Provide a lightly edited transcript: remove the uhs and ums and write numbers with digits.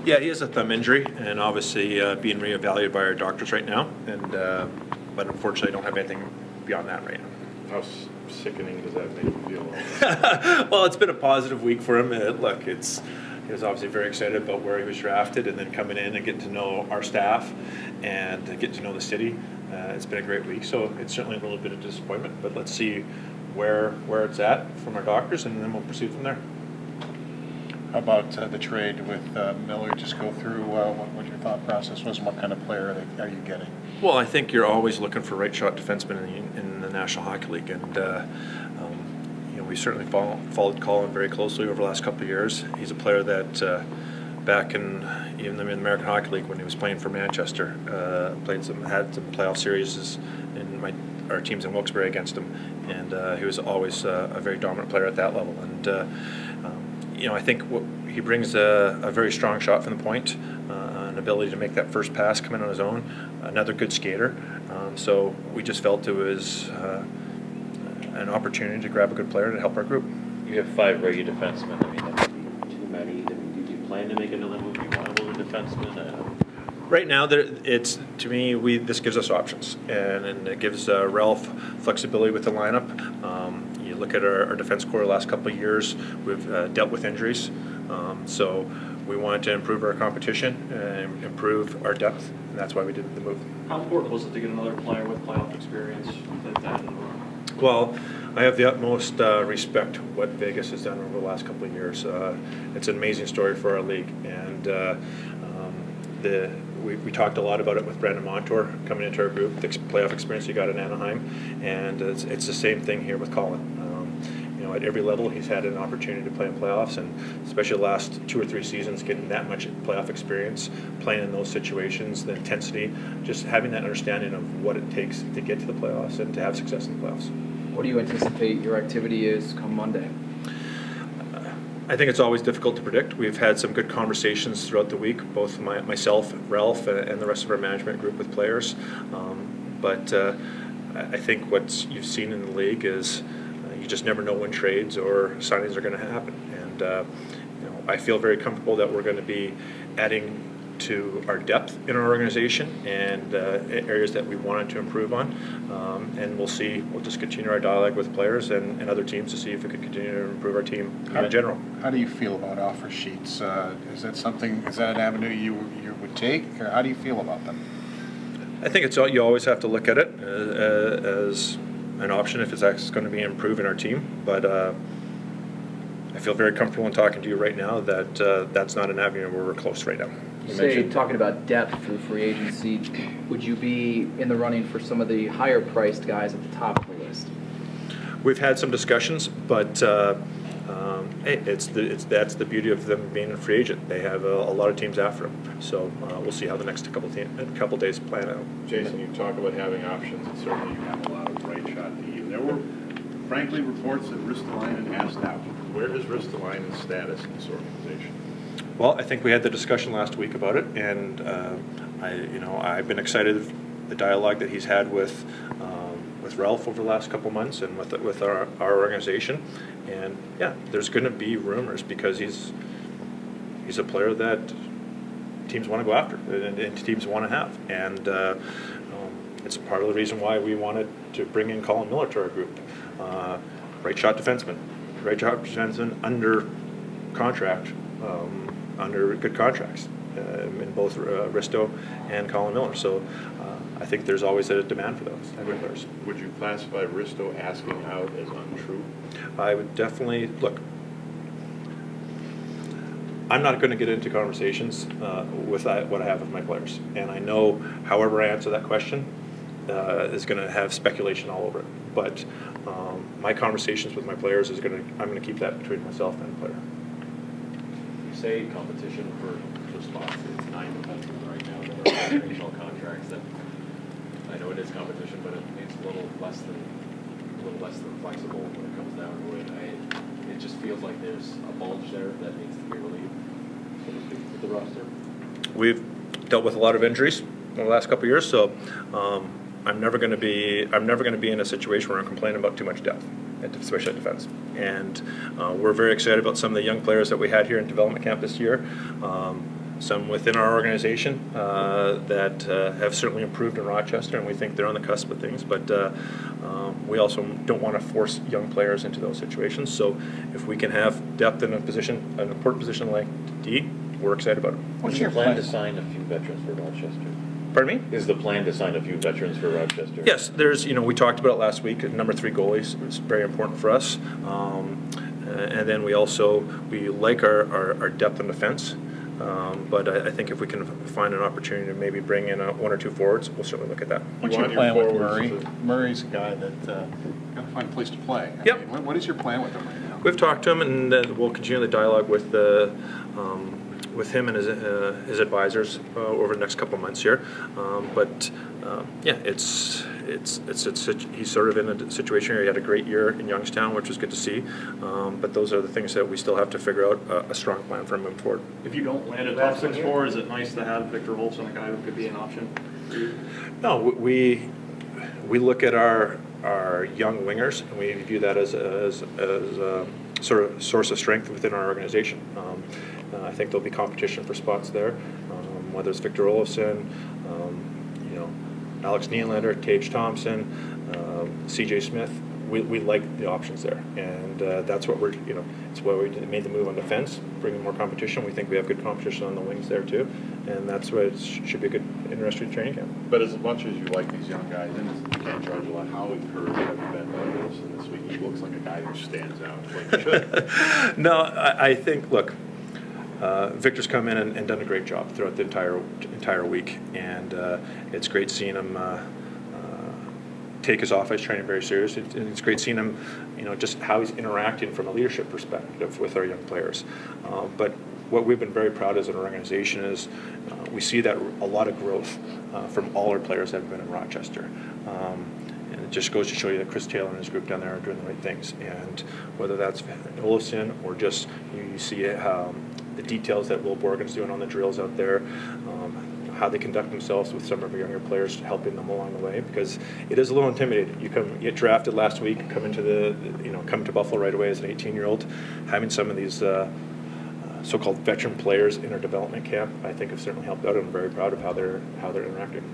Yeah, he has a thumb injury, and obviously being reevaluated by our doctors right now. And but unfortunately, I don't have anything beyond that right now. How sickening does that make you feel? Well, it's been a positive week for him. Look, he was obviously very excited about where he was drafted, and then coming in and getting to know our staff and getting to know the city. It's been a great week, so it's certainly a little bit of disappointment. But let's see where it's at from our doctors, and then we'll proceed from there. How about the trade with Miller? Just go through what your thought process was and what kind of player are you getting? Well, I think you're always looking for right shot defensemen in the National Hockey League, and we certainly followed Colin very closely over the last couple of years. He's a player that back in even the American Hockey League when he was playing for Manchester, had some playoff series in our teams in Wilkes-Barre against him, and he was always a very dominant player at that level. And I think he brings a very strong shot from the point, an ability to make that first pass come in on his own, another good skater. So we just felt it was an opportunity to grab a good player to help our group. You have 5 regular defensemen. I mean, that would be too many. I mean, do you plan to make another move? Do you want to move a defenseman? Right now, this gives us options, and it gives Ralph flexibility with the lineup. You look at our defense core the last couple of years, we've dealt with injuries, so we wanted to improve our competition and improve our depth, and that's why we did the move. How important was it to get another player with playoff experience like that in the room? Well, I have the utmost respect for what Vegas has done over the last couple of years. It's an amazing story for our league, and we talked a lot about it with Brandon Montour coming into our group, the playoff experience he got in Anaheim, and it's the same thing here with Colin. At every level, he's had an opportunity to play in playoffs, and especially the last 2 or 3 seasons, getting that much playoff experience, playing in those situations, the intensity, just having that understanding of what it takes to get to the playoffs and to have success in the playoffs. What do you anticipate your activity is come Monday? I think it's always difficult to predict. We've had some good conversations throughout the week, both myself, Ralph, and the rest of our management group with players. But I think what you've seen in the league is you just never know when trades or signings are going to happen. And I feel very comfortable that we're going to be adding to our depth in our organization and areas that we wanted to improve on. And we'll see. We'll just continue our dialogue with players and other teams to see if we can continue to improve our team in general. How do you feel about offer sheets? Is that an avenue you would take, or how do you feel about them? I think you always have to look at it as an option if it's actually going to be improving our team. But I feel very comfortable in talking to you right now that that's not an avenue where we're close right now. You say, talking about depth through free agency, would you be in the running for some of the higher priced guys at the top of the list? We've had some discussions, but that's the beauty of them being a free agent. They have a lot of teams after them. So we'll see how the next couple days plan out. Jason, you talk about having options, and certainly you have a lot of right shot to you. There were, frankly, reports that Ristolainen asked out. Where is Ristolainen's status in this organization? Well, I think we had the discussion last week about it, and I've been excited the dialogue that he's had with Ralph over the last couple months and with our organization. And yeah, there's going to be rumors because he's a player that teams want to go after and teams want to have, and it's part of the reason why we wanted to bring in Colin Miller to our group. Right shot defenseman under contract. Under good contracts in both Risto and Colin Miller. So I think there's always a demand for those type of players. Would you classify Risto asking out as untrue? I would definitely, look, I'm not going to get into conversations with what I have with my players. And I know however I answer that question is going to have speculation all over it. But my conversations with my players I'm going to keep that between myself and the player. Say competition for spots. It's 9 defensemen right now that are international contracts. And I know it is competition, but it's a little less than flexible when it comes down to it. It just feels like there's a bulge there that needs to be relieved, so to speak, with the roster. We've dealt with a lot of injuries in the last couple of years, so I'm never going to be in a situation where I'm complaining about too much depth, especially at defense. And we're very excited about some of the young players that we had here in development camp this year. some within our organization that have certainly improved in Rochester, and we think they're on the cusp of things. But we also don't want to force young players into those situations. So if we can have depth in a position, an important position like D, we're excited about it. What's Is your the plan plan? to sign a few veterans for Rochester? Pardon me? Is the plan to sign a few veterans for Rochester? Yes, there's, we talked about it last week, number 3 goalies is very important for us. And then we like our depth in defense. But I think if we can find an opportunity to maybe bring in 1 or 2 forwards, we'll certainly look at that. What's You your want plan your with forwards Murray? to- Murray's a guy that got to find a place to play. I Yep. mean, what is your plan with him right now? We've talked to him, and we'll continue the dialogue with him and his advisors over the next couple of months here. Yeah, he's sort of in a situation where he had a great year in Youngstown, which was good to see. But those are the things that we still have to figure out a strong plan for him moving forward. If you don't land a top 6 forward, is it nice to have Victor Olson, a guy who could be an option for you? No, we look at our young wingers, and we view that as a sort of source of strength within our organization. I think there'll be competition for spots there, whether it's Victor Olofsson, Alex Nylander, Tage Thompson, C.J. Smith. We like the options there, and that's what it's why we made the move on defense, bringing more competition. We think we have good competition on the wings there too, and that's why it should be a good, interesting training camp. But as much as you like these young guys, and you can't charge a lot, how encouraged have you been by Wilson this week? He looks like a guy who stands out, like he should. No, I think, look, Victor's come in and done a great job throughout the entire week, and it's great seeing him take his off-ice training very seriously. And it's great seeing him, just how he's interacting from a leadership perspective with our young players. But what we've been very proud as an organization is we see that a lot of growth from all our players that have been in Rochester. And it just goes to show you that Chris Taylor and his group down there are doing the right things. And whether that's Olofsson or just you see the details that Will Borgen's doing on the drills out there, how they conduct themselves with some of our younger players, helping them along the way, because it is a little intimidating. You get drafted last week, come to Buffalo right away as an 18-year-old, having some of these so-called veteran players in our development camp, I think have certainly helped out. I'm very proud of how they're interacting.